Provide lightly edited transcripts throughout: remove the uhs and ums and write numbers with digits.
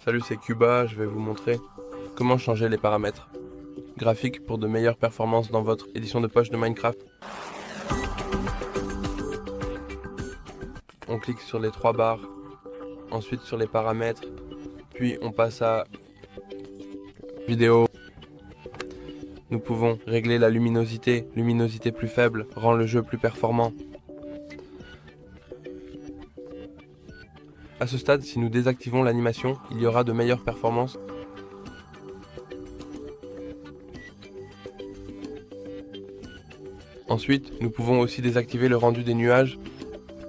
Salut, c'est Cuba, je vais vous montrer comment changer les paramètres graphiques pour de meilleures performances dans votre édition de poche de Minecraft. On clique sur les trois barres, ensuite sur les paramètres, puis on passe à vidéo. Nous pouvons régler la luminosité. Luminosité plus faible rend le jeu plus performant. À ce stade, si nous désactivons l'animation, il y aura de meilleures performances. Ensuite, nous pouvons aussi désactiver le rendu des nuages.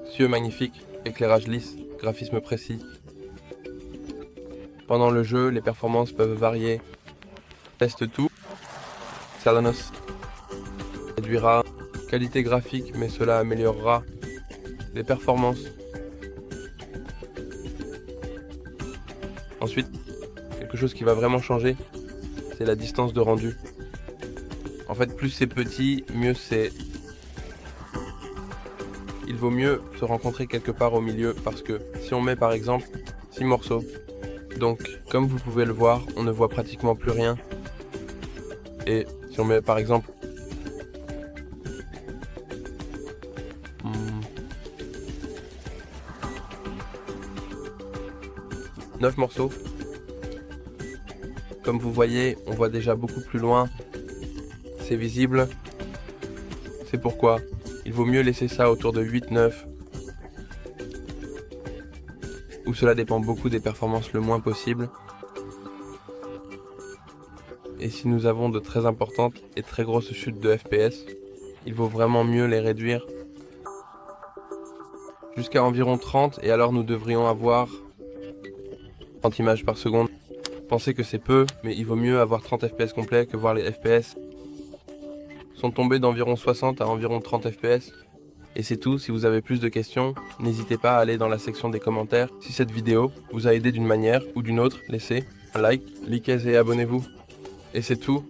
Cieux magnifique, éclairage lisse, graphisme précis. Pendant le jeu, les performances peuvent varier. Teste tout. Salanos réduira qualité graphique, mais cela améliorera les performances. Ensuite, quelque chose qui va vraiment changer, c'est la distance de rendu. En fait, plus c'est petit, mieux c'est. Il vaut mieux se rencontrer quelque part au milieu parce que si on met par exemple 6 morceaux, donc comme vous pouvez le voir, on ne voit pratiquement plus rien. Et si on met par exemple 9 morceaux, comme vous voyez, on voit déjà beaucoup plus loin. C'est visible. C'est pourquoi il vaut mieux laisser ça autour de 8-9. Où cela dépend beaucoup des performances le moins possible. Et si nous avons de très importantes et très grosses chutes de FPS, il vaut vraiment mieux les réduire jusqu'à environ 30 et alors nous devrions avoir 30 images par seconde. Pensez que c'est peu, mais il vaut mieux avoir 30 FPS complets que voir les FPS sont tombés d'environ 60 à environ 30 FPS. Et c'est tout. Si vous avez plus de questions, n'hésitez pas à aller dans la section des commentaires. Si cette vidéo vous a aidé d'une manière ou d'une autre, laissez un like, likez et abonnez-vous. Et c'est tout.